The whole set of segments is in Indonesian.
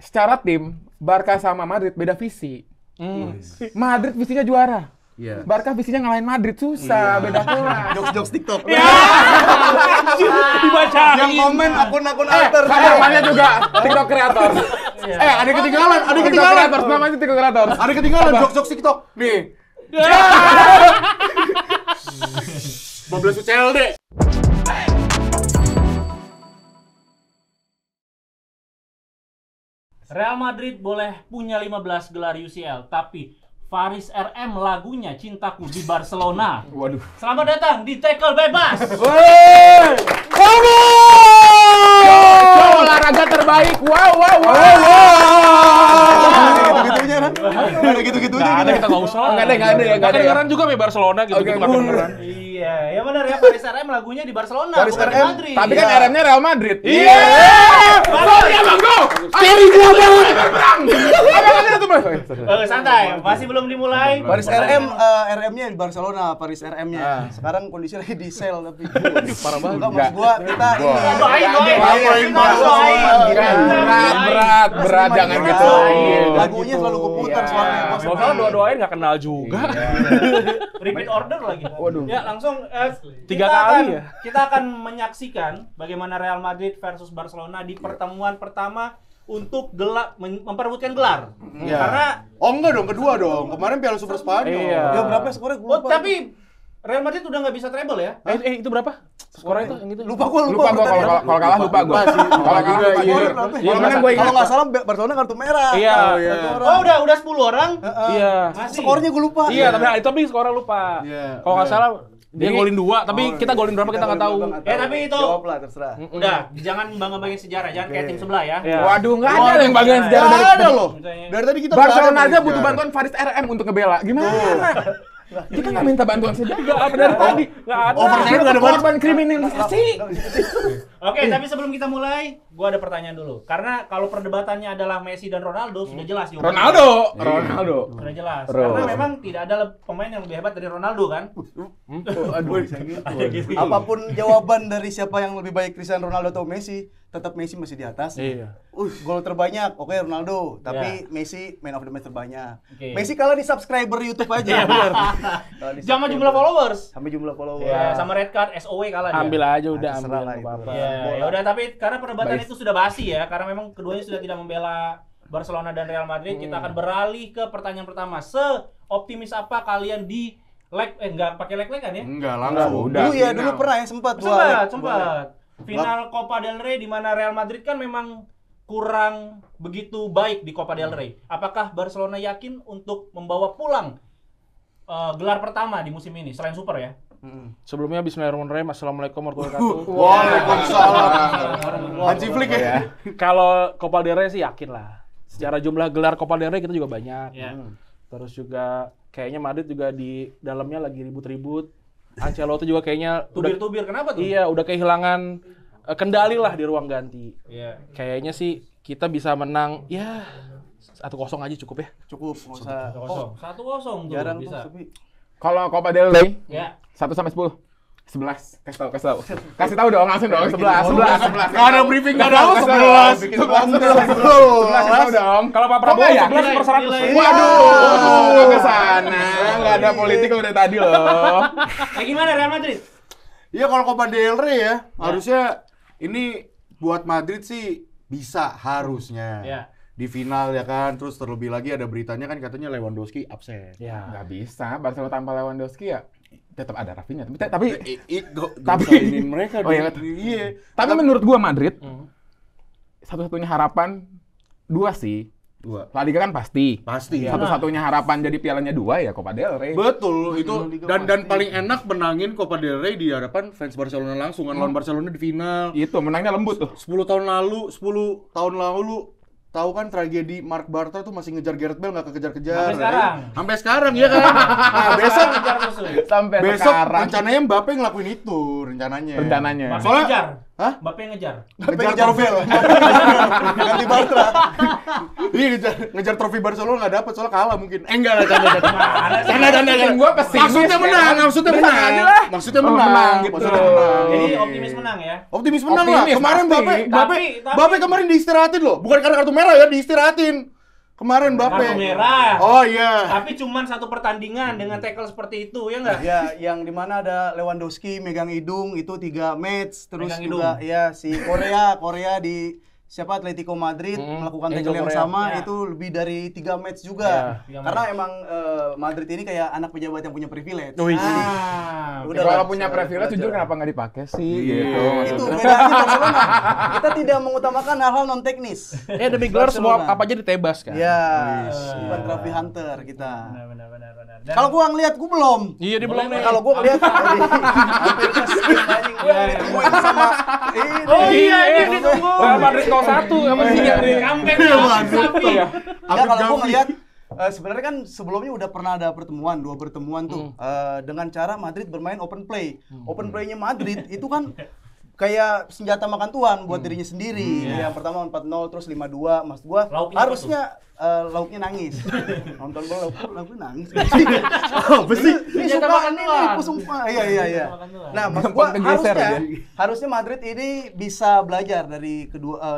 secara tim Barca sama Madrid beda visi. Madrid visinya juara. Iya. Barca visinya ngalahin Madrid, susah, beda kelas. Jokes TikTok. Dibaca. Yang komen akun-akun alter. Namanya juga TikTok kreator. Ada ketinggalan, Namanya TikTok kreator. Ada ketinggalan jokes TikTok. Nih. 12 UCLD. Real Madrid boleh punya 15 gelar UCL, tapi Faris RM lagunya Cintaku di Barcelona. Waduh. Selamat datang di Tackle Bebas. Kamu! Olahraga terbaik. Wow. Gitu-gitunya kan? Ada gitu-gitunya. Ada, kita nggak usah. Nggak ada ya. Kedengeran juga nih Barcelona gitu. Oke, Kedengeran. Iya, ya benar ya, Faris RM lagunya di Barcelona, Faris bukan di RM. Madrid. Tapi kan RM-nya Real Madrid. Iya. Ya Bang, go. Ayo gua banget berang. Abang aja tuh, Bang. Santai, masih belum dimulai. Paris RM-nya di Barcelona, Paris RM-nya. Sekarang kondisi lagi di sel tapi. Parah banget. Enggak, maksud gua kita ini. Berat jangan gitu. Lagunya selalu keputar soalnya. Soalnya dua-duain nggak kenal juga. Repeat order lagi. Waduh. Ya langsung 3 kali ya. Kita akan menyaksikan bagaimana Real Madrid versus Barcelona di pertemuan pertama untuk memperebutkan gelar. Iya. Karena enggak dong, kedua dong. Kemarin Piala Super Spanyol. Iya. Ya berapa skornya gua lupa. tapi Real Madrid udah nggak bisa treble ya? Itu berapa? Skornya itu yang gitu. Lupa gua Kalau kalah lupa gua. Kalau kalah lupa gua. Kalau menang gua ingat. Kalau enggak salah Barcelona kartu merah. Iya. Oh, udah 10 orang. Iya. Masih. Skornya gua lupa. Iya, tapi skornya lupa. Iya. Kalau nggak salah dia golin 2, tapi kita golin berapa kita nggak tahu. Tapi itu Jawablah terserah. udah, jangan bangga-banggain sejarah, jangan kayak tim sebelah ya. Iya. Waduh, nggak ada yang bagian sejarah Nggak dari ada loh. Dari tadi kita Barcelona aja butuh bantuan Faris RM untuk ngebela. Gimana? Kita nggak minta bantuan sejarah. Nggak ada dari tadi. Nggak ada. Overtime nggak ada Korban kriminalisasi. Oke, tapi sebelum kita mulai, gua ada pertanyaan dulu. Karena kalau perdebatannya adalah Messi dan Ronaldo, sudah jelas jawabannya. Ronaldo. Sudah jelas. Bro. Karena memang tidak ada pemain yang lebih hebat dari Ronaldo kan? Apapun jawaban dari siapa yang lebih baik Cristiano Ronaldo atau Messi, tetap Messi masih di atas. Iya. Gol terbanyak, oke Ronaldo, tapi Messi man of the match terbanyak. Oke. Messi kalah di subscriber YouTube aja. Iya benar. Sama jumlah followers. Sampai jumlah followers. Ya, sama red card SOW kalah dia. Ambil aja udah, terserah ambil lah nggak itu. apa-apa. Ya udah, tapi karena perdebatan itu sudah basi ya, karena memang keduanya sudah tidak membela Barcelona dan Real Madrid, kita akan beralih ke pertanyaan pertama. Seoptimis apa kalian di nggak pakai leg kan ya? Enggak, langsung. Dulu ya, dulu pernah ya sempat. Sempat. Final Copa del Rey di mana Real Madrid kan memang kurang begitu baik di Copa del Rey. Apakah Barcelona yakin untuk membawa pulang gelar pertama di musim ini selain Super ya? Sebelumnya bismillahirrahmanirrahim. Assalamualaikum warahmatullahi wabarakatuh. Waalaikumsalam. Hansi Flick ya. Kalau Copa del Rey sih yakin lah. Secara jumlah gelar Copa del Rey kita juga banyak. Iya. Terus juga kayaknya Madrid juga di dalamnya lagi ribut-ribut. Ancelotti juga kayaknya Tubir-tubir kenapa tuh? Iya, udah kehilangan kendali lah di ruang ganti. Iya. Kayaknya sih kita bisa menang ya 1-0 aja cukup ya. Cukup, enggak usah. 1-0 tuh Jarang bisa. tuh, tapi Kalau Copa del Rey Ya. 1 sampai 10. 11. Kasih tahu dong, langsung dong. 11. Enggak ada briefing, enggak ada 11. 11 tahu dong. Kalau Pak Prabowo ya? 11/100. Waduh, ke sana. Enggak ada politik udah tadi loh. Gimana Real Madrid? Iya, kalau Copa del Rey ya, harusnya ini buat Madrid sih bisa harusnya. Ya. Di final ya kan, terus terlebih lagi ada beritanya kan katanya Lewandowski absen. Ya. Nggak bisa, Barcelona tanpa Lewandowski ya tetap ada Rafinha. Tapi Tapi mereka Oh iya. iya. tapi menurut gua Madrid satu-satunya harapan 2 sih. Dua. La Liga kan pasti. Pasti. Satu-satunya harapan jadi pialanya 2 ya Copa del Rey. Betul, itu dan paling enak menangin Copa del Rey di hadapan fans Barcelona langsung kan lawan Barcelona di final. Itu menangnya lembut tuh. 10 tahun lalu tahu kan tragedi Mark Bartra tuh masih ngejar Gareth Bale nggak kekejar-kejar. Sampai sekarang ya kan. Nah, Sampai besok sekarang. rencananya Mbappe ngelakuin itu rencananya. Rencananya. Soalnya Hah? Mbappe yang ngejar. Ngejar Vel. Ganti Bartra. Iya ngejar trofi Barcelona nggak dapat soalnya kalah mungkin. Enggak lah canda. Gua pesimis. Maksudnya menang. Maksudnya menang gitu. Jadi optimis menang ya. Optimis menang lah. Optimis, Kemarin pasti. Mbappe kemarin diistirahatin loh. Bukan karena kartu merah ya, diistirahatin. Kemarin Mbappe. Kartu merah. Oh iya. Tapi cuman satu pertandingan dengan tackle seperti itu ya enggak? Ya, yang dimana ada Lewandowski megang hidung itu 3 match, terus Megang juga ya si Korea di siapa Atletico Madrid melakukan Angel tackle yang Korea. sama Ya. itu lebih dari 3 match juga. Ya, 3 Karena emang Madrid ini kayak anak pejabat yang punya privilege. Udah Kalau lah, punya privilege jujur kenapa nggak dipakai sih gitu. Itu bedanya Barcelona. Kita tidak mengutamakan hal-hal non teknis. Demi gelar semua Barcelona. apa aja ditebas kan. Ya, bukan trophy hunter kita. Benar. Kalau gua ngeliat gua belum. Iya dia belum nih. Kalau gua ngeliat hampir kesekian anjing gua ditungguin sama ini. Oh iya, ini ditunggu. Real Madrid 01 apa sih yang di Comeback Iya, ya, Madrid. sapi. Ya kalau gua ngeliat sebenarnya kan sebelumnya udah pernah ada dua pertemuan tuh dengan cara Madrid bermain open play. Open playnya Madrid itu kan kayak senjata makan tuan buat dirinya sendiri. Yang pertama 4-0 terus 5-2. Maksud gua Lauknya apa harusnya lauknya nangis. Nonton bola lauknya nangis. Apa sih? Ini Senjata suka makan ini tuan. aku sumpah. Iya. Makan tuan. Nah, maksud gua Gampang kegeser harusnya Madrid ini bisa belajar dari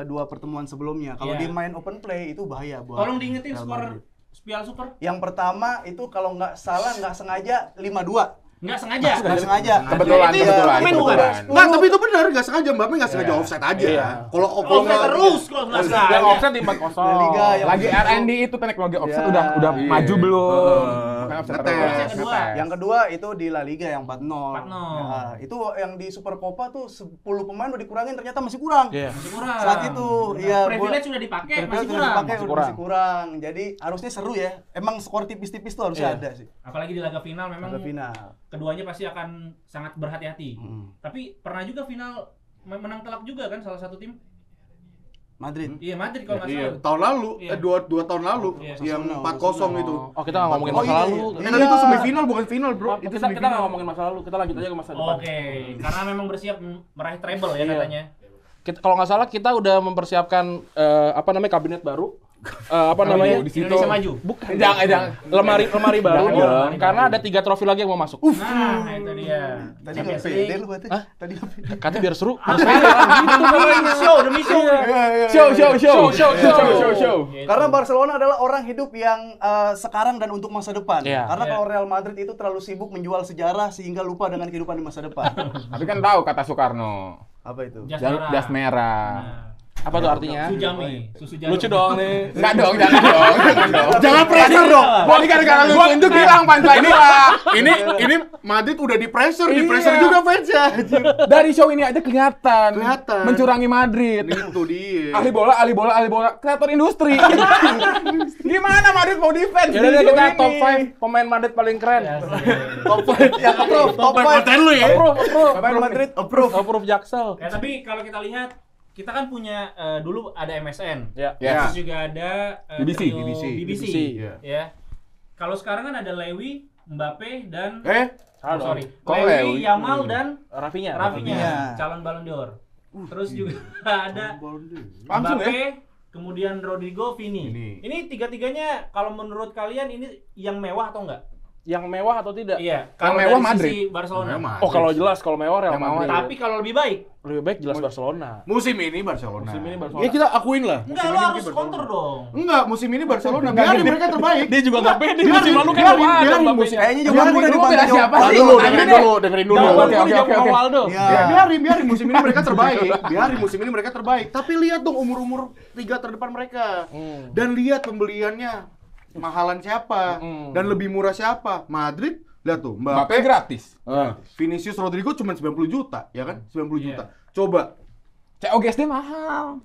dua pertemuan sebelumnya. Kalau Iya. dia main open play itu bahaya buat. Tolong diingetin Real skor Madrid. Piala Super. Yang pertama itu kalau nggak salah nggak sengaja 5-2. Enggak sengaja. Nggak sengaja. Kebetulan, Itu kebetulan. main bukan? Enggak, tapi itu benar, enggak sengaja Mbappe enggak sengaja offside aja. Kalau Kalau nggak terus kalau nggak Yang sengaja. offset di 4-0. La Liga yang Lagi R&D itu teknologi offset Ya, udah iya. maju belum? Makanya offset Ngetes. terus. Yang kedua. yang kedua itu di La Liga yang 4-0. 4-0. Nah, itu yang di Super Copa tuh 10 pemain udah dikurangin ternyata masih kurang. Iya. Masih kurang. Saat itu iya Privilege sudah dipakai masih kurang. masih kurang. Jadi harusnya seru ya. Emang skor tipis-tipis tuh harusnya ada sih. Apalagi di laga final memang Ke final. keduanya pasti akan sangat berhati-hati. Tapi pernah juga final menang telak juga kan salah satu tim. Madrid. Iya Madrid kalau nggak Iya, salah. tahun lalu, Iya. dua tahun lalu Iya. yang Osasuna, 4-0 itu. Oh, kita nggak ngomongin Oh, masa iya, lalu. iya. Tadi itu semifinal bukan final, Bro. Oh, Itu kita semifinal. nggak ngomongin masa lalu, kita lanjut aja ke masa depan. Oke, karena memang bersiap meraih treble ya Iya. katanya. Kalau nggak salah kita udah mempersiapkan kabinet baru. Di situ. Indonesia maju. Bukan. Jangan. Lemari baru. Jangan dong. Karena ada 3 trofi lagi yang mau masuk. Nah, itu dia. Tadi nggak Champions pede League. lu berarti. Tadi nggak pede. Katanya biar seru. Demi show. Show. Karena Barcelona adalah orang hidup yang sekarang dan untuk masa depan. Iya. Karena Iya. kalau Real Madrid itu terlalu sibuk menjual sejarah sehingga lupa dengan kehidupan di masa depan. Tapi kan tahu kata Soekarno. Apa itu? Jas merah. Apa tuh artinya? Susu jarum. Lucu dong nih. Enggak dong, jangan dong. Jangan pressure dong. Gua gara-gara lu tunjuk hilang punchline Ini Madrid udah di pressure Iya. juga fansnya. Dari show ini aja kelihatan. Kelihatan. Mencurangi Madrid. Itu dia. Ahli bola, kreator industri. Gimana Madrid mau defense? Yaudah di deh show kita ini? top 5 pemain Madrid paling keren. Top 5 Konten lu ya. Approve. Real Madrid approve. Approve Jaksel. Ya tapi kalau kita lihat kita kan punya dulu ada MSN. Ya. Ya. Terus juga ada BBC. trio BBC. Iya. Ya. Kalau sekarang kan ada Lewy, Mbappe dan Salah dong. sorry. Kok Lewy, Lewy? Yamal dan Rafinya. Rafinha, calon Ballon d'Or. Terus juga ada Langsung ya? Mbappe, kemudian Rodrigo, Vini. Vini. Ini tiga-tiganya kalau menurut kalian ini yang mewah atau enggak? Yang mewah atau tidak? Iya. Yang Kalau mewah dari Madrid. sisi Barcelona. Oh, kalau jelas kalau mewah Real Yang mewah Madrid. Tapi kalau lebih baik, Lebih baik jelas Barcelona. Musim ini Barcelona. Musim ini Barcelona. Ya kita akuin lah. enggak Musim lo ini harus Barcelona. counter dong. Enggak, musim ini Barcelona. Biarin mereka terbaik. Dia juga nggak pede. Biarin, Musim lalu kan biarin, nggak ada biarin Mbappe-nya. musim. Kayaknya juga Biarin, udah lu dipanggil beda siapa jawab. sih? Dulu, Dengerin dengerin dulu. Jangan Oke, baru oke, dijawab oke, sama oke. Waldo. Ya. Ya, biarin musim ini mereka terbaik. Biarin musim ini mereka terbaik. Tapi lihat dong umur-umur 3 terdepan mereka. Dan lihat pembeliannya mahalan siapa dan lebih murah siapa. Madrid lihat tuh, Mbappe gratis. Vinicius Rodrigo cuma 90 juta, ya kan? 90 Iya. juta. Coba. COGSD mahal.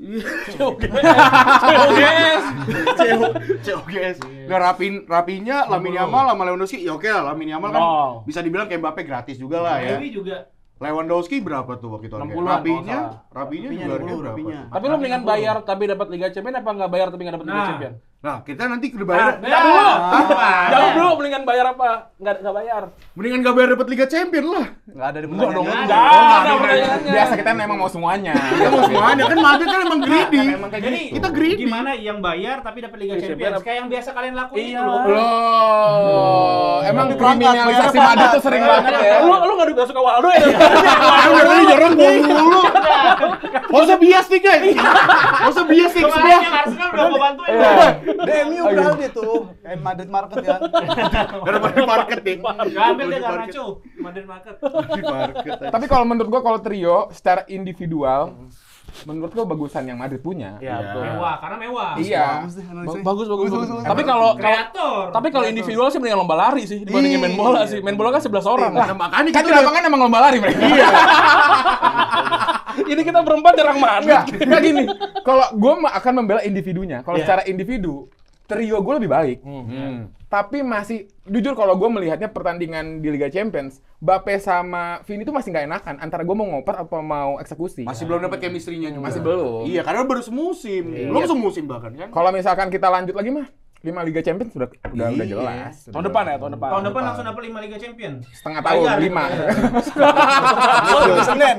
COGS. Nggak Rapinya, Lamine Yamal sama Lewandowski, ya oke lah. Lamine Yamal kan Nol. bisa dibilang kayak Mbappe gratis juga lah ya. Lewy juga Lewandowski berapa tuh waktu itu? 60-an, Rapinya kalau juga Rapinya harganya 60, berapa? Rapinya. Tapi lo mendingan bayar tapi dapat Liga Champions apa nggak bayar tapi nggak dapat Liga Nah. Champions? Nah, kita nanti bayar. Dulu. Jawab dulu mendingan bayar apa? Enggak bayar. Mendingan gak bayar dapat Liga Champion lah. Nggak ada di Enggak dong. pertanyaan. Enggak ada pertanyaannya. Biasa kita memang mau semuanya. Kita mau semuanya kan Madrid kan emang greedy. Emang kayak Jadi Kita greedy. gimana yang bayar tapi dapat Liga Liga Champions? Champions. Kayak yang biasa kalian lakuin Iya. itu loh. Loh, emang Tapi berangkat, kriminalisasi bayar Madrid apa? tuh sering banget ya. Lu enggak suka Waldo ya? Udah tadi jorong mulu. Gak usah bias nih guys. Gak usah bias nih Kemarin sebelah. yang Arsenal udah gua bantuin. DMU udah dia tuh. Madrid Market kan. Daripada market nih. Gak ambil dia Garnacho. Madrid Market. Tapi kalau menurut gua kalau trio secara individual, menurut gua bagusan yang Madrid punya. Iya, betul. Mewah, karena mewah. Iya. Bagus. Tapi kalau Kreator. tapi kalau individual sih mending lomba lari sih dibandingin main bola sih. Main bola kan 11 orang. Nah, makanya Kan kita di lapangan emang lomba lari mereka. Iya. Ini kita berempat jarang Enggak, Madrid. enggak gini. Kalau gua akan membela individunya. Kalau secara individu, trio gue lebih baik. Tapi masih jujur kalau gue melihatnya pertandingan di Liga Champions, Mbappe sama Vini tuh masih nggak enakan antara gue mau ngoper apa mau eksekusi. masih belum dapat chemistry-nya juga. Masih belum. Iya, karena baru semusim. Belum semusim bahkan kan. Kalau misalkan kita lanjut lagi mah 5 Liga Champions udah jelas. Tahun depan ya, tahun depan. Tahun depan langsung dapat 5 Liga Champions. Setengah tahun Bayar. 5. Senin.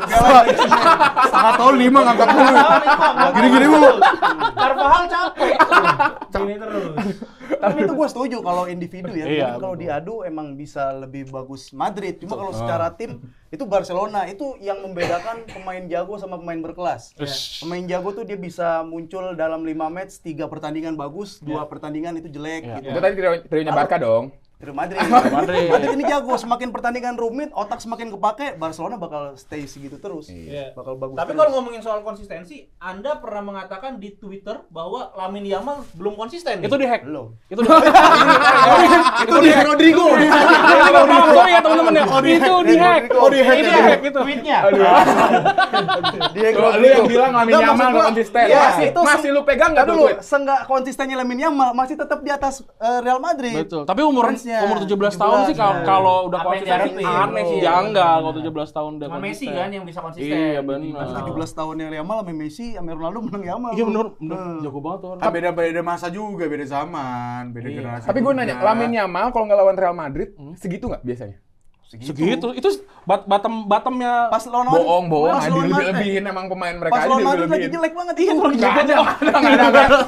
Setengah tahun 5 ngangkat mulu. Gini-gini mulu. Carvajal capek. Gini terus. Tapi itu gue setuju kalau individu ya. Iya, Mungkin kalau diadu emang bisa lebih bagus Madrid. Cuma kalau secara tim itu Barcelona itu yang membedakan pemain jago sama pemain berkelas. Pemain jago tuh dia bisa muncul dalam 5 match, 3 pertandingan bagus, 2 pertandingan itu jelek gitu. Itu tadi trionya Barca dong. Real Madrid. Madrid ini jago, semakin pertandingan rumit, otak semakin kepake, Barcelona bakal stay segitu terus. Iya. Bakal bagus. Tapi terus. kalau ngomongin soal konsistensi, Anda pernah mengatakan di Twitter bahwa Lamine Yamal belum konsisten. Itu dihack. belum. Itu dihack. Itu di Rodrigo. Sorry ya teman-teman ya. Itu dihack. Oh, dihack. Ini Dihack itu. tweetnya. Dia Lu yang bilang Lamine Nggak, Yamal maksud gua, konsisten. iya, itu Masih lu pegang nggak tuh dulu, tweet? seenggak konsistennya Lamine Yamal masih tetap di atas Real Madrid. Betul. Tapi umur Fansnya 17 tahun sih kalau udah Apa yang konsisten diharapin? aneh sih. Janggal kalau 17 tahun udah Cuma Messi konsisten. kan yang bisa konsisten. Iya benar. 17 tahunnya Yamal sama Messi, sama Ronaldo menang Yamal. Iya benar, jago banget tuh. Kan beda masa juga, beda zaman, beda generasi. Tapi gue nanya, juga. Lamine Yamal kalau nggak lawan Real Madrid, segitu nggak biasanya? Segitu. Itu bottomnya Pas lawan Bohong, pas lawan Madrid, dilebih-lebihin emang pemain mereka pas aja lawan Madrid lagi dilebih-lebihin. jelek banget. Iya, kalau Nggak ada.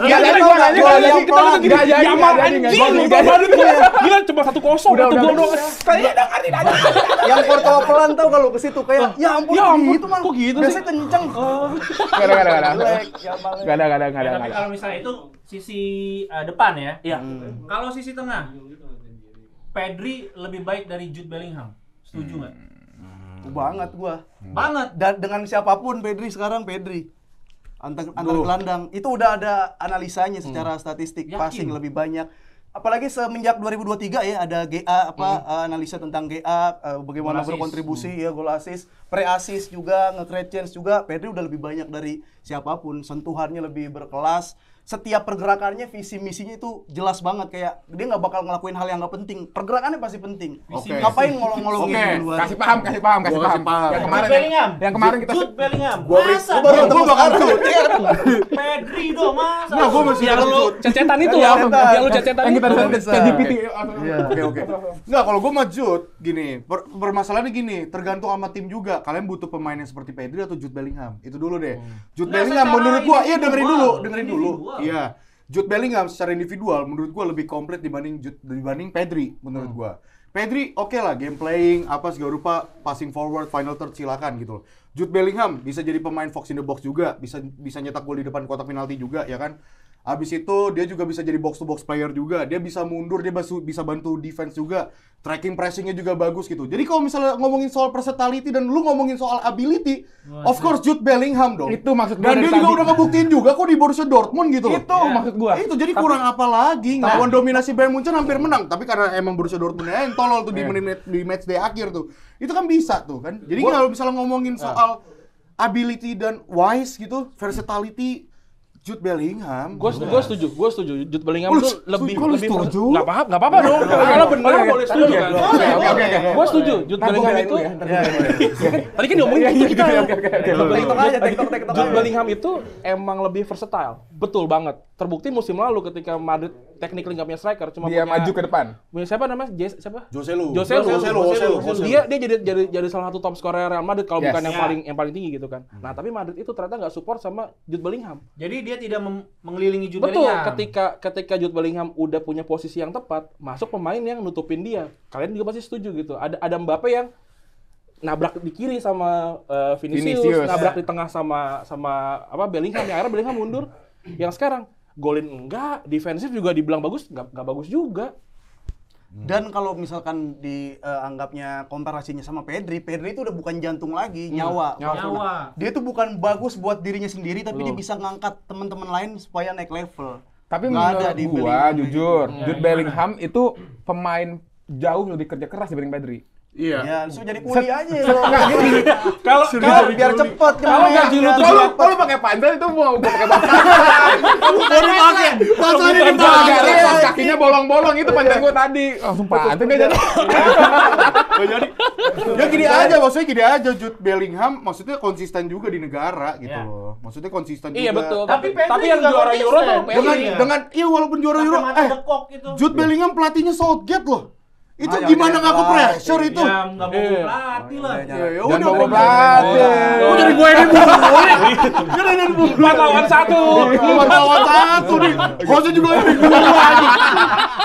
Iya, Jadi tadi gua gua nanya, gua jadi yang kita pelan. nggak jadi, Yamal nggak jadi, anjing. nggak jadi. Gol Madrid gila cuma 1-0 Udah, satu gol doang. Saya udah ngerti aja. Yang Courtois pelan tau kalau ke situ kayak ya ampun, Ya ampun, gitu mah. kok gitu sih? Biasanya kenceng. Nggak ada. Jelek, Yamal. Nggak ada. Ya, tapi kalau misalnya itu sisi depan ya. Iya. Kalau sisi tengah, Pedri lebih baik dari Jude Bellingham. Setuju nggak? Banget gua. Banget. Dengan siapapun Pedri sekarang Pedri. Antar gelandang itu udah ada analisanya secara statistik, Yakin? passing lebih banyak. Apalagi semenjak 2023 ya ada GA analisa tentang GA bagaimana Gol assist. berkontribusi ya gol assist, pre-assist juga, nge-create chance juga. Pedri udah lebih banyak dari siapapun, sentuhannya lebih berkelas. Setiap pergerakannya visi misinya itu jelas banget, kayak dia nggak bakal ngelakuin hal yang nggak penting. Pergerakannya pasti penting. Oke. Ngapain ngolong-ngolongin Oke, di luar? Kasih paham. Gua kasih Yang paham. Jude kemarin Bellingham. yang kemarin kita Jude Bellingham. Gua Masa? baru ketemu bakal sekarang. Pedri dong, masa? Nah, gua masih Yang lu lanjut. cecetan itu Yang ya. cecetan. Yang lu cecetan yang kita itu. lihat bisa. ChatGPT. Oke. Enggak, kalau gue mah Jude, gini, permasalahannya gini, tergantung sama tim juga. Kalian butuh pemain yang seperti Pedri atau Jude Bellingham? Itu dulu deh. Jude Nah, Bellingham secara menurut gua, iya dengerin dulu. individual. Iya. Jude Bellingham secara individual menurut gua lebih komplit dibanding Pedri menurut gua. Pedri oke lah, game playing, apa segala rupa, passing forward, final third silakan gitu loh. Jude Bellingham bisa jadi pemain fox in the box juga, bisa nyetak gol di depan kotak penalti juga, ya kan? Abis itu dia juga bisa jadi box to box player juga, dia bisa mundur, dia bisa bantu defense juga, tracking pressingnya juga bagus gitu. Jadi kalau misalnya ngomongin soal versatility dan lu ngomongin soal ability, of course Jude Bellingham dong. Itu maksud gua Dan dari dia juga tadi. udah ngebuktiin juga kok di Borussia Dortmund gitu loh. Itu maksud gua. Itu jadi kurang apa lagi? Ngelawan dominasi Bayern Munchen hampir menang, tapi karena emang Borussia Dortmund yang tolol tuh di match day akhir tuh. Itu kan bisa tuh kan. Jadi kalau misalnya ngomongin soal ability dan wise gitu, versatility, Jude Bellingham. Gue setuju. Jude Bellingham Lu tuh lebih kok lu setuju? nggak apa-apa dong. Kalau benar boleh setuju kan. Oke. Gue setuju. Jude Bellingham itu. Tadi kan diomongin gitu kita. Jude Bellingham itu emang lebih versatile. Betul banget. Terbukti musim lalu ketika Madrid technically nggak punya striker, cuma Dia punya maju ke depan. punya siapa namanya? Siapa? Joselu. Dia jadi salah satu top scorer Real Madrid kalau Yes. bukan yang paling tinggi gitu kan. Nah, tapi Madrid itu ternyata nggak support sama Jude Bellingham. Jadi dia tidak mengelilingi Jude Betul, Bellingham. ketika Jude Bellingham udah punya posisi yang tepat, masuk pemain yang nutupin dia. Kalian juga pasti setuju gitu. Ada Mbappe yang nabrak di kiri sama Vinicius, nabrak di tengah sama Bellingham. Yang akhirnya Bellingham mundur. Yang sekarang golin enggak, defensif juga dibilang bagus, enggak bagus juga. Dan kalau misalkan dianggapnya komparasinya sama Pedri itu udah bukan jantung lagi, nyawa. Dia tuh bukan bagus buat dirinya sendiri, tapi dia bisa ngangkat teman-teman lain supaya naik level. Tapi Nggak ada menurut di gua Bellingham jujur, Jude Bellingham itu pemain jauh lebih kerja keras dibanding Pedri. Iya. Ya, langsung jadi kuli aja lo. Kalau Biar cepet. kalau gaji lu Kalau lu pakai pantai itu mau gua pakai bantal. Baru pakai. Pantalnya Gara-gara kakinya bolong-bolong itu pantai gua tadi. Langsung pantai enggak jadi. jadi. Ya gini aja, maksudnya gini aja Jude Bellingham maksudnya konsisten juga di negara gitu loh. Maksudnya konsisten juga. Iya betul. Tapi Pedri yang juga juara Euro tuh konsisten. Pedri. Dengan walaupun juara Euro dekok gitu. Jude Bellingham pelatihnya Southgate loh. Itu Ah, gimana jangan nggak ke pelatih. pressure itu? Ya nggak mau pelatih lah. Ya Dan bawa pelatih. Oh jadi gue ini bulu. 4 lawan 1. Lawan satu nih. Kosnya juga ini gue lagi.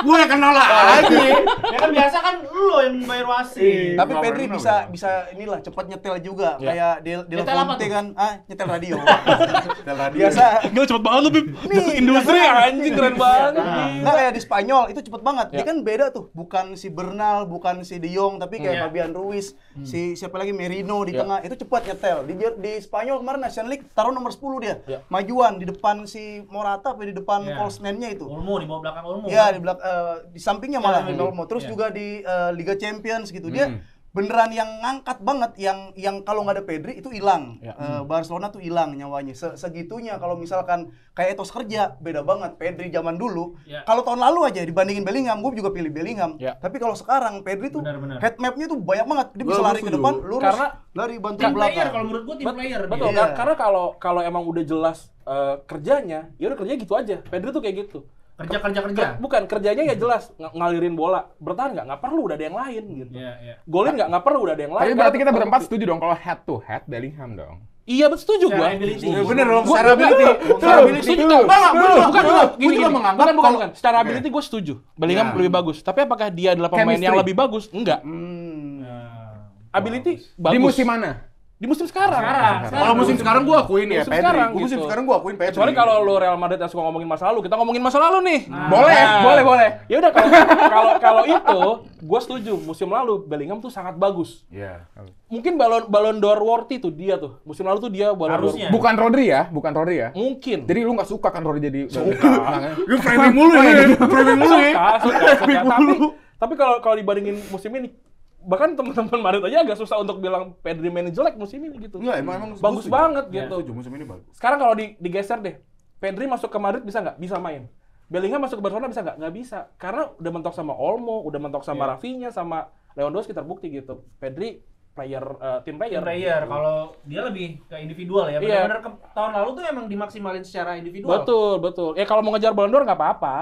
Gue yang kenal lagi. Ya kan biasa kan lu yang bayar wasit. Tapi Nggak Pedri pernah, bisa inilah cepat nyetel juga Ya. kayak di Nyetel apa Fonte tuh? kan nyetel radio. Nyetel radio. Biasa Gila cepet banget lu, Bib. Industri anjing keren banget. nggak kayak di Spanyol itu cepet banget. Dia kan beda tuh, bukan si Bernal, bukan si De Jong, tapi kayak Fabian Ruiz, si siapa lagi Merino di tengah itu cepat nyetel. Di Spanyol kemarin National League taruh nomor 10 dia. Majuan di depan si Morata apa di depan Kolsnen-nya itu. Olmo di bawah belakang Olmo. Ya kan? di belakang di sampingnya malah Olmo. Terus juga di Liga Champions gitu. Dia beneran yang ngangkat banget yang kalau nggak ada Pedri itu hilang. Barcelona tuh hilang nyawanya. Segitunya kalau misalkan kayak etos kerja beda banget. Pedri zaman dulu kalau tahun lalu aja dibandingin Bellingham, gue juga pilih Bellingham. Tapi kalau sekarang Pedri tuh Benar. head map-nya tuh banyak banget. Dia bisa lari ke depan, lurus, Karena- lari bantu Tim player belakang. kalau menurut gua tim player. Betul, dia. karena kalau emang udah jelas kerjanya, ya udah kerja gitu aja. Pedri tuh kayak gitu. Kerja. Bukan kerjanya ya jelas ngalirin bola, bertahan nggak perlu udah ada yang lain gitu. Iya. Golin nggak perlu udah ada yang lain. Tapi berarti kita Karena- berempat setuju dong kalau head to head Bellingham dong. Iya betul setuju gua. Secara ability. Bener dong, Gua- secara ability. Secara ability. Setuju. Gue juga menganggap Bukan. Secara ability gue setuju. Bellingham lebih bagus. Tapi apakah dia adalah pemain yang Chemistry. lebih bagus? Enggak. Ability bagus. Di musim mana? Di musim sekarang. Kalau musim sekarang gue akuin ya Musim Pedri. sekarang Musim gitu. sekarang gue akuin Pedri. Kecuali kalau lu Real Madrid yang suka ngomongin masa lalu, kita ngomongin masa lalu nih. Boleh. Ya udah kalau itu, gue setuju. Musim lalu Bellingham tuh sangat bagus. Iya. Mungkin Ballon d'Or worthy tuh dia tuh. Musim lalu tuh dia Ballon d'Or. Harusnya. Bukan Rodri ya? Mungkin. Jadi lu nggak suka kan Rodri jadi suka. Gue framing mulu ya. Framing mulu ya. Suka. Tapi kalau dibandingin musim ini, bahkan teman-teman Madrid aja agak susah untuk bilang Pedri main jelek musim ini gitu. Enggak, emang bagus setuju. banget Iya, gitu. setuju, musim ini bagus. Sekarang kalau digeser deh, Pedri masuk ke Madrid bisa nggak? Bisa main. Bellingham masuk ke Barcelona bisa nggak? Nggak bisa. Karena udah mentok sama Olmo, udah mentok sama Rafinha, sama Lewandowski terbukti gitu. Pedri tim player. Kalau dia lebih ke individual ya. Iya. Benar-benar tahun lalu tuh emang dimaksimalin secara individual. Betul. Ya kalau mau ngejar Ballon d'Or nggak apa-apa.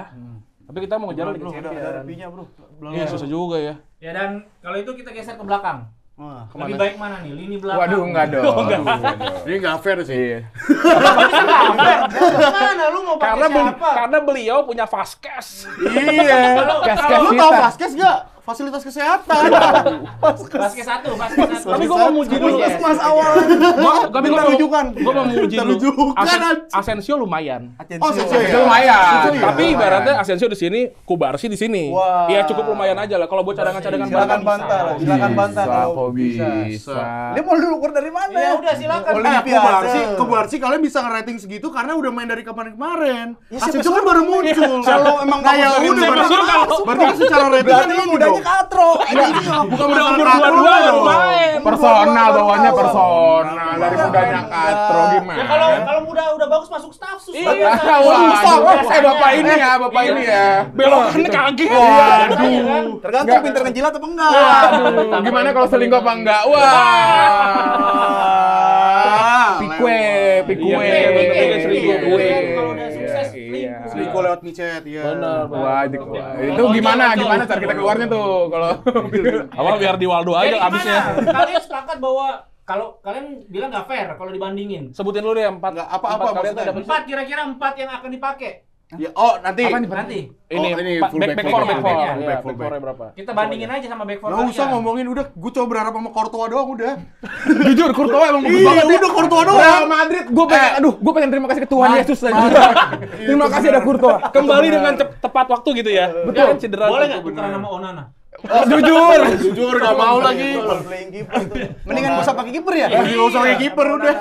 Tapi kita mau ngejar Liga Bro, ada Champions. lebihnya, Bro. Iya, susah juga ya. Ya dan kalau itu kita geser ke belakang. Wah. Lebih baik mana nih? Lini belakang. Waduh, enggak dong. Ini nggak fair sih. Iya. Mana lu mau pakai siapa? Karena beliau punya Vasquez. Iya. Kas-kas Lu tahu kita. Vasquez nggak? Fasilitas kesehatan. Basket satu. Tapi gue mau muji dulu. Mas awal. Tapi Minta rujukan. gue mau muji dulu. Rujukan. Asensio lumayan. Oh, Asensio Itu ya. lumayan. Asensio ya. Tapi ibaratnya Asensio di sini, Kubarsi di sini. Wah. Ya cukup lumayan aja lah. Kalau buat cadangan-cadangan Silakan bisa. bantah lah. Silakan bantah kalau Kok bisa. Dia mau dulu ukur dari mana? Ya udah silakan. Kubarsi kalian bisa ngerating segitu karena udah main dari kemarin-kemarin. Ya, Asensio kan baru muncul. Kalau emang kayak kamu udah baru berarti muncul, berarti kan secara rating kan Berarti ini mudanya Bawahnya katro. Bukan Udah masalah umur katro 22 dong. baru main. Personal bawahnya Baru personal dari Bukan. mudanya katro gimana? Ya kalau muda udah bagus masuk Stafsus. Iya. Wah, bapak ini ya, bapak ini ya. Belokannya kaget. Waduh. Tergantung pinter ngejilat apa enggak. Waduh, gimana kalau selingkuh apa enggak? Wah. Pikwe. Kalau udah sukses selingkuh. Selingkuh lewat micet, iya. Benar. Wah, itu gimana cara kita keluarnya tuh kalau Apa biar di Waldo Jadi aja abisnya. gimana? Kalian sepakat bahwa kalau kalian bilang nggak fair kalau dibandingin. Sebutin dulu deh 4. Nggak, apa-apa maksudnya? Empat kira-kira empat yang akan dipakai. Ya, oh nanti. Apa nih? Nanti Ini, ini back full back back four, back. back four. Iya, Iya, back back four-nya berapa? kita bandingin aja sama back four Nggak usah kalian. ngomongin, udah gue coba berharap sama Courtois doang udah. jujur Courtois emang bagus Iya, banget ya. udah Courtois doang. Real Madrid, gue pengen terima kasih ke Tuhan Yesus aja. Terima kasih ada Courtois. Kembali dengan tepat waktu gitu ya. Betul. Kan cedera. Boleh tuh, nggak bener. tukeran nama Onana? Jujur nggak mau lagi. Kalau playing keeper itu. Mendingan gak usah pakai kiper ya. Nggak usah kayak kiper udah.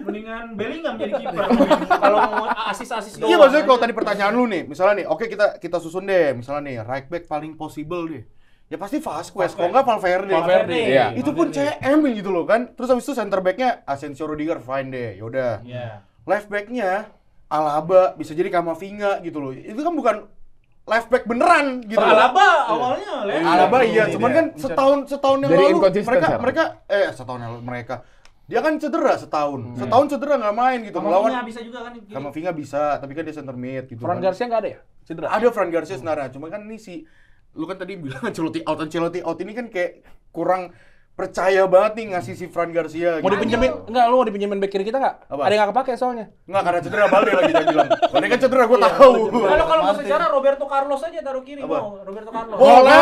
Mendingan Bellingham jadi kiper. Kalau mau asis-asis doang. Iya, maksudnya kalau tadi pertanyaan lu nih, misalnya nih, oke kita susun deh, misalnya nih right back paling possible deh. Ya pasti Vasquez, kalau nggak Valverde. Valverde. Iya. Itu pun CM gitu loh kan. Terus habis itu center back-nya Asensio, Rudiger, fine deh. Yaudah. Iya. Left back-nya Alaba, bisa jadi Camavinga gitu loh. Itu kan bukan left back beneran gitu loh. Alaba awalnya Alaba iya, cuman kan setahun yang Jadi lalu inconsistent sekarang. setahun yang lalu mereka dia kan cedera setahun cedera nggak main gitu Kamavinga bisa juga kan. Camavinga bisa, tapi kan dia center mid gitu. Fran kan. Garcia nggak ada ya? Cedera. Ada Fran Garcia sebenarnya, cuma kan ini lu kan tadi bilang Ancelotti out ini kan kayak kurang percaya banget nih ngasih si Fran Garcia Mau gitu. dipinjemin? Enggak, lu mau dipinjemin back kiri kita nggak? Apa? Ada yang nggak kepake soalnya. Nggak, karena cedera Balde lagi dia bilang. Balde kan cedera, gua tahu. Kalau mau secara Roberto Carlos aja taruh kiri Apa? mau Roberto Carlos. Boleh.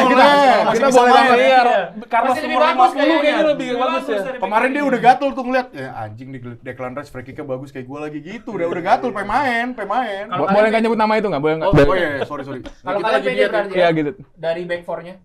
Kita Masih boleh bisa banget. main. Iya, Iya. Carlos Masih umur lebih bagus 50 kayaknya kayaknya. lebih bagus ya. dari Kemarin back dia kiri. udah gatul tuh ngeliat, ya anjing di Declan Rice free kick-nya bagus kayak gua lagi gitu. Udah gatul, main. Kalau Boleh nggak nyebut nama itu nggak? Boleh nggak? Oh iya, sorry. Kalau Kita kalian lagi pede diet berarti Iya ya gitu. dari back four-nya.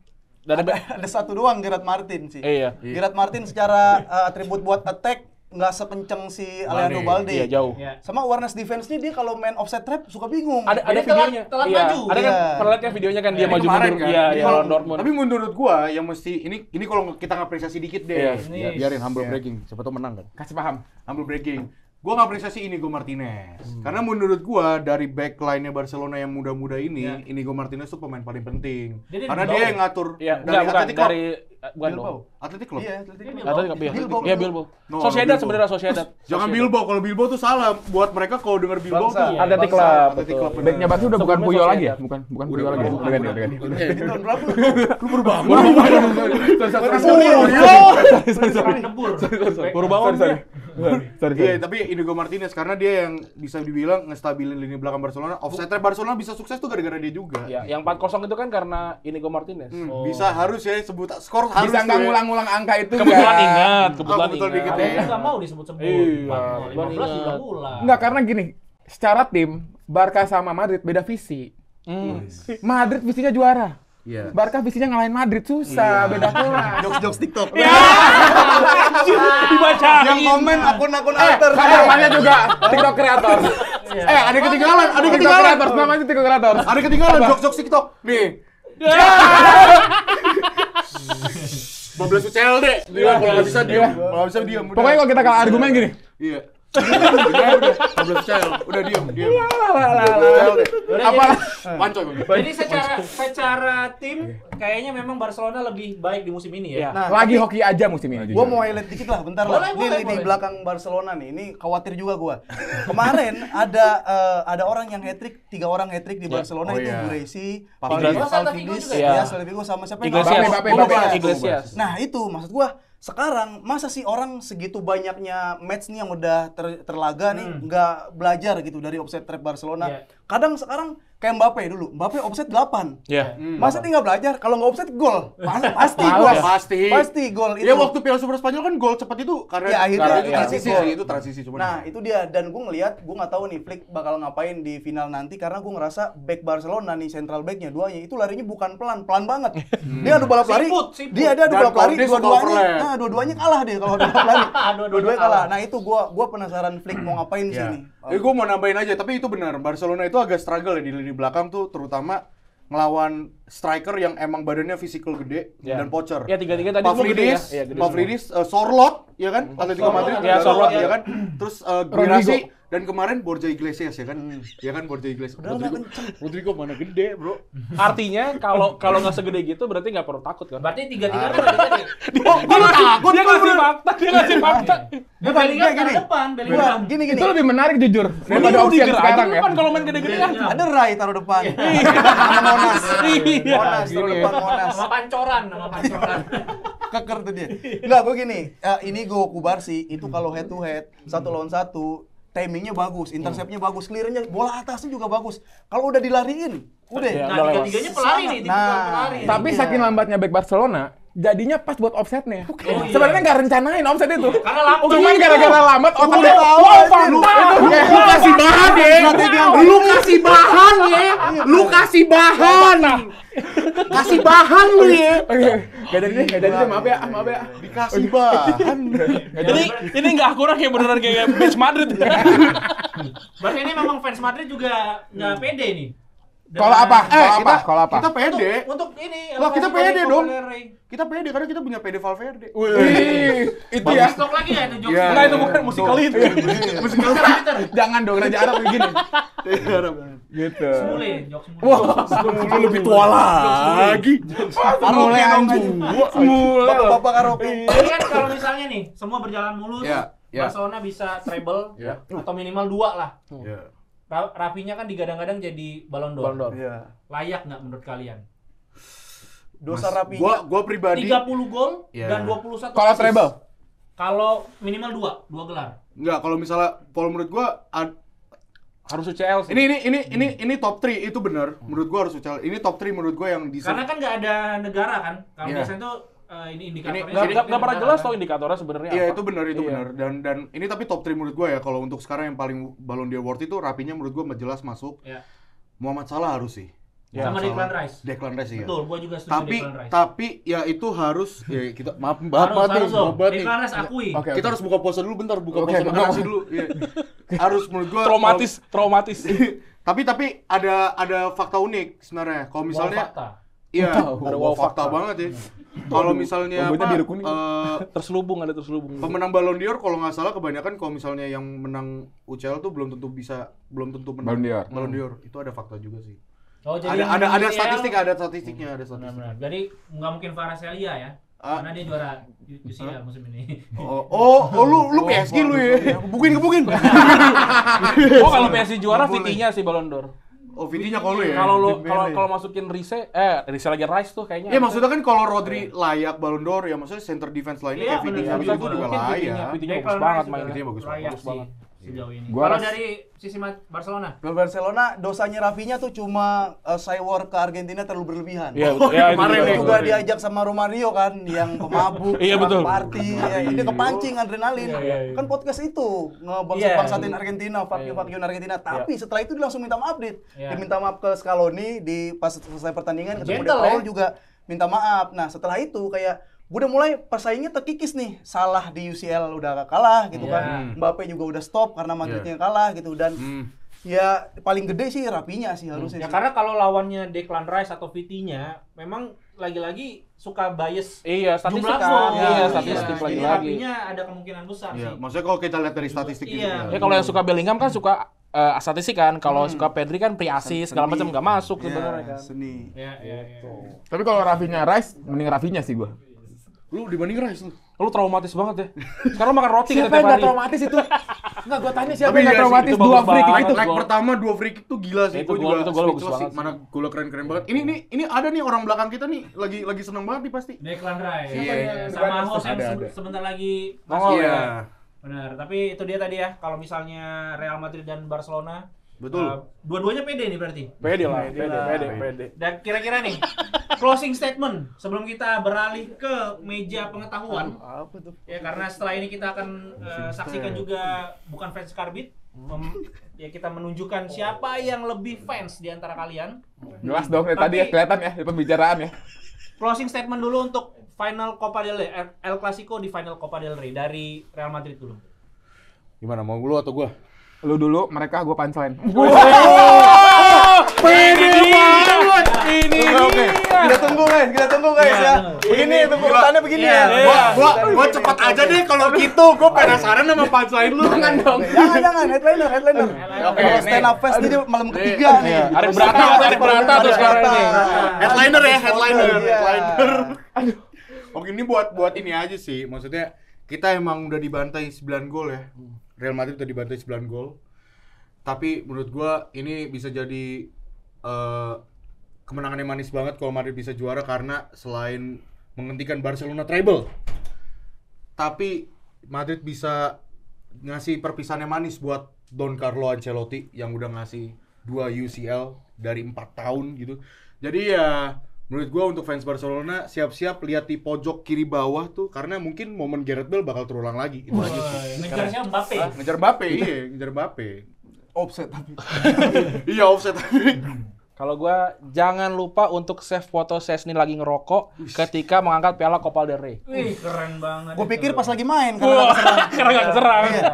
Dari Ada satu doang Gerard Martin sih. Iya. Gerard Martin secara atribut buat attack nggak sepenceng si Alejandro Balde. Iya, jauh. Iya. Sama awareness defense-nya dia kalau main offset trap suka bingung. Ada Jadi videonya. telat Iya. maju. Ada kan Iya. pernah lihat kan videonya kan dia Ini maju kemarin mundur. kan. Iya, Ini iya kalau- lawan Dortmund. Tapi menurut gua yang mesti ini kalau kita ngapresiasi dikit deh. Iya. Ya, biarin humble bragging, siapa tau menang kan. Kasih paham. Humble bragging. Gua ngapresiasi Inigo Martinez. Karena menurut gua dari backline-nya Barcelona yang muda-muda ini, Iya. Inigo Martinez tuh pemain paling penting. Jadi Karena Bilbao. dia yang ngatur Iya, dari enggak bukan Athletic Club. dari bukan Bilbao. dong. Athletic Club. Iya, Atletico. Bilbao. Atau enggak Bilbao. Iya, Bilbao. No, Sociedad Bilbao. sebenarnya Sociedad. Jangan Sociedad. Bilbao, kalau Bilbao tuh salah buat mereka kalau denger Bilbao Bangsa. tuh. Iya. Athletic Bangsa. Club. Athletic Club. bener. Backnya Barca udah bukan Sebelumnya Puyol lagi ya? Sociedad. Bukan Puyol lagi. Udah ganti. Di tahun berapa? Lu baru bangun. Nebur. Baru bangun dia. Sorry. Iya, tapi Inigo Martinez karena dia yang bisa dibilang ngestabilin lini belakang Barcelona. Offside-nya Barcelona bisa sukses tuh gara-gara dia juga. Ya, yang 4-0 itu kan karena Inigo Martinez. Bisa harus ya sebut skor harus. Bisa nggak tuh ya. ngulang-ngulang angka itu Kebetulan nggak? ingat, kebetulan kebetulan ingat. dikit Kalau ya. nggak mau disebut-sebut. Iya, 15 udah ulang. Nggak, karena gini, secara tim Barca sama Madrid beda visi. Madrid visinya juara. Iya. Barca visinya ngalahin Madrid susah, beda kelas. Jokes TikTok. Dibaca. Yang komen akun-akun alter. Namanya juga TikTok kreator. Ada ketinggalan, ada TikTok ketinggalan. kreator, namanya TikTok kreator. Ada ketinggalan jokes TikTok. Nih. 12 UCL deh. Dia kalau nggak bisa diam, kalau nggak bisa diam. udah. Pokoknya kalau kita kalah argumen gini. Iya. Udah 12 UCL. Udah diam. UCL deh. Apa? Pancoy. Jadi secara tim kayaknya memang Barcelona lebih baik di musim ini ya. Iya. Nah, Lagi hoki aja musim ini. Gua jujur. mau highlight dikit lah, bentar Boleh, lah. Ini boleh, lini boleh. belakang Barcelona nih. Ini khawatir juga gua. Kemarin ada orang yang hat-trick, 3 orang hat-trick di Barcelona Oh, itu iya. Guresi, Iglesias. Celta Vigo juga ya? ya, Celta Vigo sama siapa yang Iglesias. Bape. Iglesias. Nah, itu maksud gua sekarang masa sih orang segitu banyaknya match nih yang udah terlaga nih nggak belajar gitu dari offset trap Barcelona. Iya. Kadang sekarang kayak Mbappe dulu. Mbappe offset 8. Iya. Masa dia nggak belajar? Kalau nggak offset gol. Pasti Malas, gol. pasti. Pasti gol itu. Ya waktu Piala Super Spanyol kan gol cepat itu karena Ya, akhirnya karena itu ya, transisi gol. sih, itu transisi cuma. Nah, itu dia. Dan gue ngelihat, gue nggak tahu nih Flick bakal ngapain di final nanti karena gue ngerasa back Barcelona nih, central backnya duanya itu larinya bukan pelan banget. Dia adu balap lari. Siput. Dia ada adu Dan balap lari, kalau dia suka dua-duanya. overlap. Nah, dua-duanya kalah dia kalau adu balap lari. Dua-duanya Dua-duanya kalah. kalah. Nah, itu gua penasaran Flick mau ngapain sih Ya. nih. Gue mau nambahin aja, tapi itu benar. Barcelona itu agak struggle ya di lini belakang tuh, terutama ngelawan striker yang emang badannya physical gede dan pocher. Ya, tiga-tiga tadi semua gede ya. Iya, gede Pavlidis, Sorloth, ya kan? Atletico Madrid, Ya, Sorloth, ya ya. kan? Terus Guirassy dan kemarin Borja Iglesias ya kan? Ya kan Borja Iglesias. Rodrigo mana gede, Bro. Artinya kalau nggak segede gitu berarti nggak perlu takut kan? Berarti 3-3 tuh berarti tadi. Dia ngasih fakta, dia ngasih fakta. Bellingham gini. ke depan, Bellingham. Gini. Itu lebih menarik jujur Ini daripada opsi yang sekarang ya. kan kalau main gede-gede kan. Ada Rai taruh depan. Sama Monas. Iya. Monas taruh depan Monas. Nama pancoran. Keker tuh dia. Enggak, gue gini, ini gue Kubarsi itu kalau head to head 1 lawan 1, timingnya bagus, interceptnya bagus, clearnya bola atasnya juga bagus. Kalau udah dilariin, udah. Ya, Nah, tiga-tiganya pelari nih, pelari. Tapi saking lambatnya back Barcelona, jadinya pas buat offsetnya. iya. Sebenarnya nggak rencanain offset itu. Karena lambat. Cuman gara-gara lambat otaknya. Lu kasih bahan ya. Lu kasih bahan ya. Lu kasih bahan. Kasih bahan lu ya. Gak jadi deh, maaf ya. Dikasih bahan. Ini nggak akurat kayak beneran kayak bench Madrid. Berarti ini memang fans Madrid juga nggak pede nih. Kalau apa? Kalau apa? Kita pede. Untuk ini. Lah, kita Copa pede del dong. Rey. Kita pede karena kita punya Pede Valverde. Wih, itu ya. Stok lagi ya itu jokes. Iya. Nah, itu bukan musikal itu. Jangan dong Raja Arab begini. Gitu. Semule, jokes semule. Wah, Lu lebih tua lagi. mulai anjing. Mulai. Bapak-bapak karaoke. Jadi kan kalau misalnya nih, semua berjalan mulus, Ya. Barcelona bisa treble atau minimal 2 lah. Ya. Rafinya kan digadang-gadang jadi Ballon d'Or. Iya. Layak nggak menurut kalian? Dosa Rapinya. Gua pribadi 30 gol Ya. dan 21 Kalau assist. treble. Kalau minimal 2 gelar. enggak, kalau misalnya menurut gua Harus UCL sih. ini top 3 itu benar. Menurut gua harus UCL. Ini top 3 menurut gua yang bisa. Karena kan nggak ada negara kan. Kalau Iya. biasanya tuh ini indikatornya. Nggak pernah jelas tau indikatornya sebenarnya Iya, apa. itu benar Iya. dan ini tapi top 3 menurut gua ya. Kalau untuk sekarang yang paling Ballon d'Or worth itu Rapinya menurut gua jelas masuk. Ya. Muhammad Salah harus sih. Sama Declan Rice. Declan Rice ya. Betul, gua juga setuju Declan Rice. Tapi ya itu harus ya kita maaf harus dong. nih. Declan Rice akui. Oke. Kita harus buka puasa dulu bentar, buka Oke, puasa oke. nasi dulu. Iya. Harus menurut gua Traumatis. tapi ada fakta unik sebenarnya. Kalau misalnya Fakta. iya, Ada wow fakta fakta. banget ya. Kalau misalnya rambutnya apa, biru kuning. Terselubung. pemenang Ballon d'Or kalau nggak salah kebanyakan kalau misalnya yang menang UCL tuh belum tentu menang Ballon d'Or. Ballon d'Or. Itu ada fakta juga sih. Oh, jadi yang Ada UCL statistiknya. Benar-benar. Jadi nggak mungkin Kvaratskhelia ya. Karena dia juara UCL musim ini. Lu PSG lu ya. Kebukin. Oh, kalau PSG juara Vitinya sih Ballon d'Or. Oh, Vitinya kalau lu ya. Kalau masukin Rice lagi Rice tuh kayaknya. Ya maksudnya kan kalau Rodri layak Ballon d'Or ya maksudnya center defense lainnya Iya, kayak Vitinya bener. itu juga layak. Vitinya Declan bagus banget Rice mainnya. Vitinya bagus layak bagus sih banget. sejauh ini. Gua Kalau ras- dari sisi Barcelona, Kalau Barcelona dosanya Rafinya tuh cuma Saywar ke Argentina terlalu berlebihan. Iya, betul. Ya, itu kemarin juga. nih. Juga diajak sama Romario kan yang pemabuk, Iya, betul. party, ya, ini kepancing adrenalin. Iya. Kan podcast itu ngebangsatin Argentina, fuck you Argentina. Tapi setelah itu dia langsung minta maaf, Dit. Iya. Dia minta maaf ke Scaloni di pas selesai pertandingan ketemu De Gentle, Paul ya? juga minta maaf. Nah, setelah itu kayak udah mulai persaingnya terkikis nih. Salah di UCL udah kalah gitu kan. Mbappe juga udah stop karena Madridnya kalah gitu dan ya paling gede sih Rapinya sih harusnya. ya sih. karena kalau lawannya Declan Rice atau Vitinya, memang lagi-lagi suka bias Iya, statistik jumlah kan. gol. Iya, statistik Jadi lagi-lagi. Rapinya ada kemungkinan besar Iya, sih. maksudnya kalau kita lihat dari statistik itu. Iya. Ya kalau yang suka Bellingham kan suka statistik kan. Kalau suka Pedri kan pre-assist segala macam nggak masuk sebenarnya kan. Seni. Ya. Tapi kalau Rafinya Rice, mending Rafinya sih gua. Lu dibanding Rice lu. Lu traumatis banget ya. Sekarang makan roti kita Siapa tiap yang nggak hari. traumatis itu? Enggak, gua tanya siapa Tapi yang nggak iya sih, traumatis itu dua bagus free kick banget. itu. Leg pertama 2 free kick tuh gila sih. Itu Gua gol- juga itu gol bagus speechless sih. banget Mana golnya keren-keren banget. Ini ada nih orang belakang kita nih lagi seneng banget nih pasti. Declan Rice. Iya. Sama Host yang Ada. sebentar lagi Oh, masuk. iya. Benar, tapi itu dia tadi ya, kalau misalnya Real Madrid dan Barcelona, Betul. Dua-duanya pede nih berarti. Pede lah, pede. Dan kira-kira nih, closing statement sebelum kita beralih ke meja pengetahuan. Apa tuh? Ya karena setelah ini kita akan saksikan juga bukan fans Karbit. Ya kita menunjukkan siapa yang lebih fans di antara kalian. Jelas dong dari tadi ya, kelihatan ya di pembicaraan ya. Closing statement dulu untuk final Copa del Rey, El Clasico di final Copa del Rey dari Real Madrid dulu. Gimana mau lu atau gua? Lu dulu, mereka gua punchline. Pede banget. Begini itu urutannya begini ya. Gua cepet aja deh kalau gitu. Gua penasaran sama punchline lu. Jangan dong. Jangan headliner. Oke, Kalau nih. stand up fest ini malam ketiga nih. Arif Brata tuh sekarang ini. Headliner ya, headliner. Iya. Oke, ini buat ini aja sih. Maksudnya kita emang udah dibantai 9 gol ya. Real Madrid udah dibantai 9 gol. Tapi menurut gua ini bisa jadi kemenangan yang manis banget kalau Madrid bisa juara karena selain menghentikan Barcelona treble, tapi Madrid bisa ngasih perpisahan yang manis buat Don Carlo Ancelotti yang udah ngasih 2 UCL dari 4 tahun gitu. Jadi ya menurut gua untuk fans Barcelona siap-siap lihat di pojok kiri bawah tuh karena mungkin momen Gareth Bale bakal terulang lagi. Itu aja sih. Ngejarnya Mbappe. Ngejar Mbappe, iya, ngejar Mbappe. Offset tapi. Iya offset. Kalau gua jangan lupa untuk save foto Szczesny lagi ngerokok ketika mengangkat piala Copa del Rey. Wih, keren banget. Gue pikir itu. pas lagi main Wah, karena nggak serang. Iya.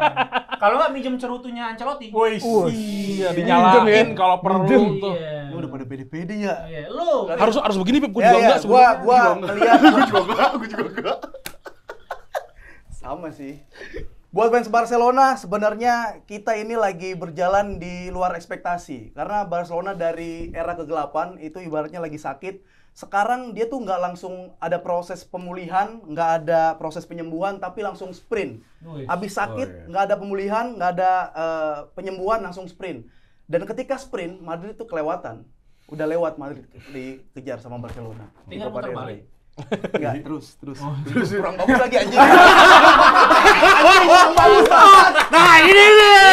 Kalau nggak minjem cerutunya Ancelotti. Iya, dinyalain kalau perlu tuh. Iya. Lu udah pada pede-pede ya. Iya, lu. Harus begini, Pip. Gua Ya, juga enggak sebenarnya. gua ngeliat Gue juga enggak. sama sih. Buat fans Barcelona, sebenarnya kita ini lagi berjalan di luar ekspektasi. Karena Barcelona dari era kegelapan itu ibaratnya lagi sakit. Sekarang dia tuh nggak langsung ada proses pemulihan, nggak ada proses penyembuhan, tapi langsung sprint. Wih. Habis sakit, iya. nggak ada pemulihan, nggak ada penyembuhan, langsung sprint. Dan ketika sprint, Madrid itu kelewatan. Udah lewat Madrid dikejar sama Barcelona. Di Tinggal Copa muter del balik. Rey. Enggak, terus. Kurang bagus lagi anjing. Nah ini nih.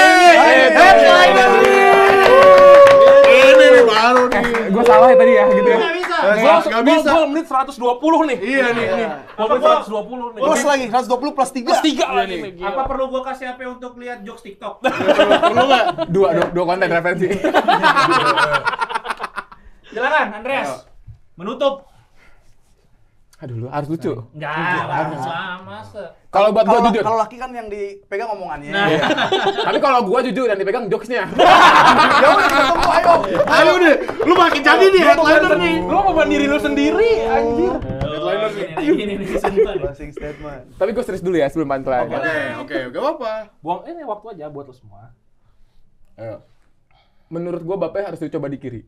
Ini nih baru nih. Gue salah ya tadi ya gitu ya. Nggak bisa. Nggak bisa. Gol menit 120 nih. Iya nih. Gol menit 120 nih. Plus lagi 120 plus 3. Plus 3 lagi nih. Apa perlu gua kasih HP untuk lihat jokes TikTok? Perlu nggak? Dua konten referensi. Silakan, Andreas. Menutup. Aduh, lu harus lucu. Enggak, sama masa. Kalau buat gua jujur. Kalau laki kan yang dipegang omongannya. Nah. Iya. Tapi kalau gua jujur dan dipegang jokesnya. Ya udah ketemu ayo. Ayo deh, lu makin jadi nih headliner nih. Lu mau beban diri lu sendiri, anjir. Headliner nih. Ini sentuhan. Closing statement. Tapi gua serius dulu ya sebelum punchline. Oke, gak apa-apa. Buang ini waktu aja buat lu semua. Ayo. Menurut gua Mbappe harus dicoba di kiri.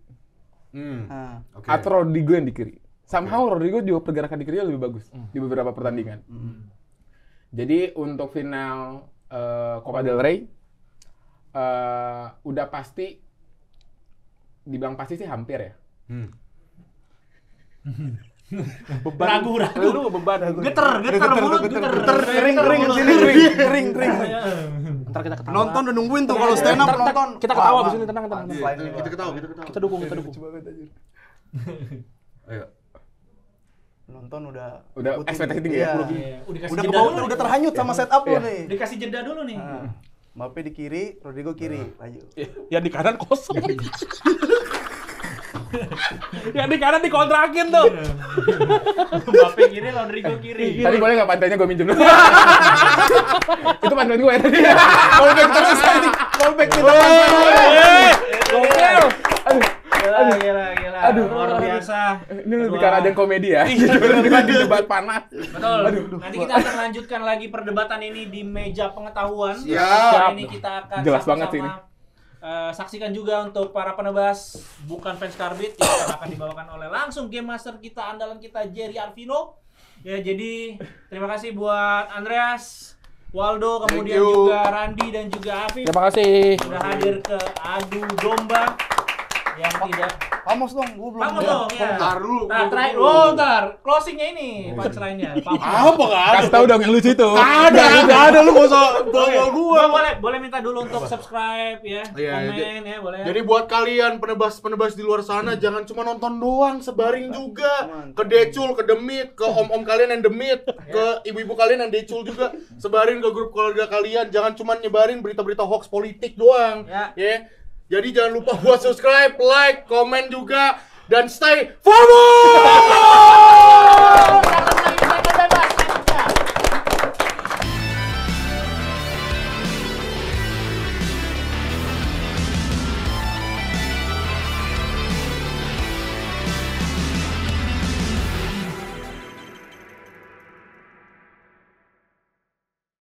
Nah, Oke. Atau Rodrigo yang di kiri. Somehow Rodrigo juga pergerakan di kirinya lebih bagus di beberapa pertandingan. Jadi untuk final Copa del Rey udah pasti, dibilang pasti sih hampir ya. Ragu. Lu beban. Geter mulut, geter. kering kering. Ntar kita ketawa. Nonton udah nungguin tuh kalau stand up nonton. Kita ketawa abis ini, tenang. Kita ketawa. Kita dukung. Ayo. Nonton udah ekspektasi tinggi ya? Iya, udah kasih Udah jeda kebawa, dulu. udah terhanyut sama setup lu Iya. nih. Dikasih jeda dulu nih. Nah, Mbappe di kiri, Rodrigo kiri. Lanjut. Yang di kanan kosong. Yang di kanan dikontrakin tuh. Mbappe kiri, Rodrigo kiri. Tadi boleh nggak pantainya gue minjem dulu? Itu pantai gue ya tadi. Callback terus tadi. Callback kita Gokil. Gila. Aduh. Luar biasa. Ini lebih Kedua- karena ada yang komedi ya. Dibanding di debat panas. Betul. Nanti kita akan lanjutkan lagi perdebatan ini di meja pengetahuan. Siap. Kali ini kita akan Jelas banget sih sama-sama, saksikan juga untuk para penebas bukan fans Karbit yang akan dibawakan oleh langsung game master kita andalan kita Jerry Arvino. Ya jadi terima kasih buat Andreas, Waldo, kemudian Thank you. juga Randi dan juga Afif Terima kasih. sudah hadir ke adu domba yang tidak. Vamos dong, gua belum. Kamu dong ya. Ntar dulu. Ntar closingnya ini punchline-nya. Apa kan? Kasih tahu dong yang lucu itu. Ada lu gak usah bawa gua. Boleh minta dulu untuk subscribe ya, Iya, komen ya, boleh. Jadi buat kalian penebas-penebas di luar sana jangan cuma nonton doang, sebaring juga ke Decul, ke Demit, ke om-om kalian yang Demit, ke ibu-ibu kalian yang Decul juga. Sebarin ke grup keluarga kalian, jangan cuma nyebarin berita-berita hoax politik doang. Ya. Jadi jangan lupa buat subscribe, like, komen juga dan stay FOMO!